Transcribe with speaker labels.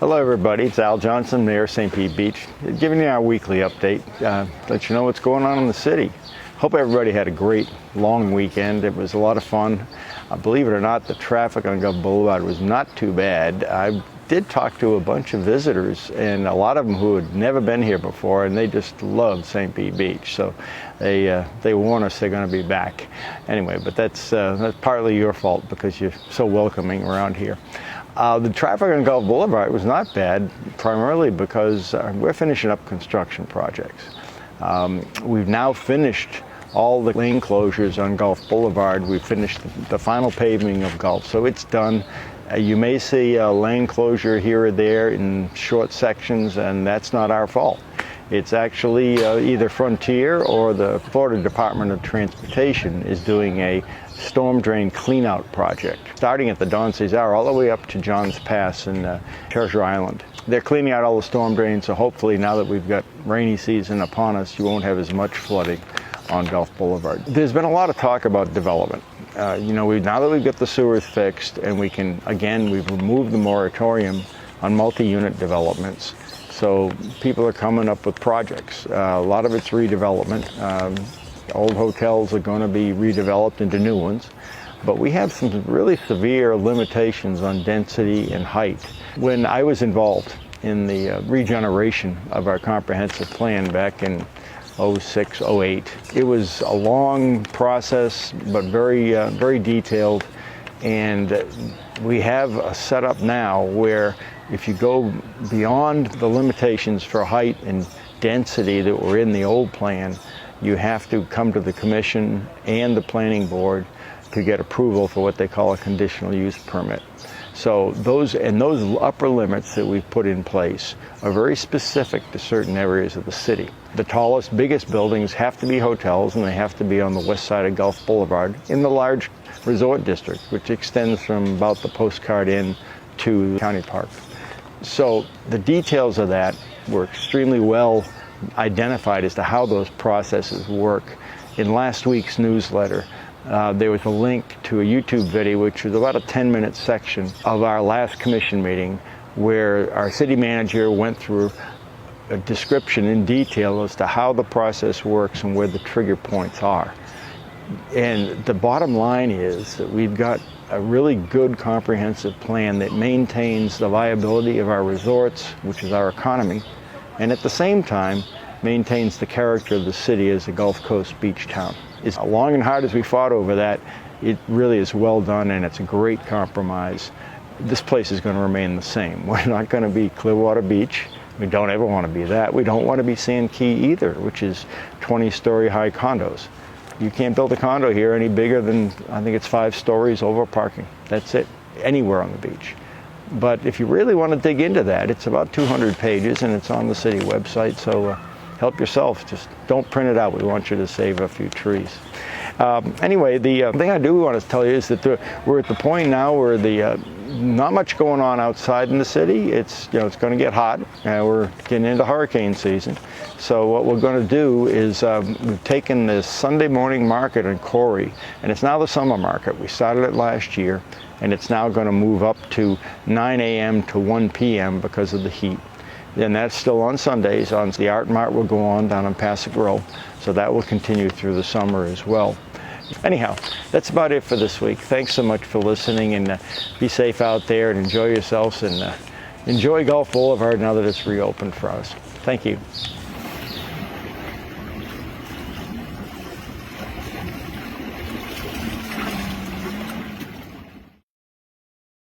Speaker 1: Hello everybody, it's Al Johnson, Mayor of St. Pete Beach, giving you our weekly update, let you know what's going on in the city. Hope everybody had a great long weekend. It was a lot of fun. Believe it or not, the traffic on Gulf Boulevard was not too bad. I did talk to a bunch of visitors, and a lot of them who had never been here before, and they just loved St. Pete Beach. So they warn us they're going to be back. Anyway, but that's partly your fault because you're so welcoming around here. The traffic on Gulf Boulevard was not bad, primarily because we're finishing up construction projects. We've now finished all the lane closures on Gulf Boulevard. We've finished the final paving of Gulf, so it's done. You may see a lane closure here or there in short sections, and that's not our fault. It's actually either Frontier or the Florida Department of Transportation is doing a storm drain cleanout project, starting at the Don Cesar all the way up to Johns Pass in Treasure Island. They're cleaning out all the storm drains, so hopefully now that we've got rainy season upon us, you won't have as much flooding on Gulf Boulevard. There's been a lot of talk about development. Now that we've got the sewers fixed and we've removed the moratorium on multi-unit developments, so people are coming up with projects. A lot of it's redevelopment. Old hotels are going to be redeveloped into new ones, but we have some really severe limitations on density and height. When I was involved in the regeneration of our comprehensive plan back in 06, 08, it was a long process, but very detailed. And we have a setup now where if you go beyond the limitations for height and density that were in the old plan, you have to come to the commission and the planning board to get approval for what they call a conditional use permit. So those upper limits that we've put in place are very specific to certain areas of the city. The tallest, biggest buildings have to be hotels, and they have to be on the west side of Gulf Boulevard in the large resort district, which extends from about the Postcard Inn to County Park. So the details of that were extremely well identified as to how those processes work. In last week's newsletter, there was a link to a YouTube video, which was about a 10-minute section of our last commission meeting, where our city manager went through a description in detail as to how the process works and where the trigger points are. And the bottom line is that we've got a really good comprehensive plan that maintains the viability of our resorts, which is our economy, and at the same time maintains the character of the city as a Gulf Coast beach town. As long and hard as we fought over that, it really is well done, and it's a great compromise. This place is going to remain the same. We're not going to be Clearwater Beach. We don't ever want to be that. We don't want to be Sand Key either, which is 20-story high condos. You can't build a condo here any bigger than, I think it's 5 stories over parking. That's it, anywhere on the beach. But if you really want to dig into that, it's about 200 pages, and it's on the city website, so help yourself. Just don't print it out. We want you to save a few trees. Anyway, the thing I do want to tell you is that we're at the point now where not much going on outside in the city. It's going to get hot, and we're getting into hurricane season. So what we're going to do is we've taken this Sunday morning market in Corey, and it's now the summer market. We started it last year, and it's now going to move up to 9 a.m. to 1 p.m. because of the heat. And that's still on Sundays. The Art Mart will go on down on Passaic Row, so that will continue through the summer as well. Anyhow, that's about it for this week. Thanks so much for listening, and be safe out there and enjoy yourselves, and enjoy Gulf Boulevard now that it's reopened for us. Thank you.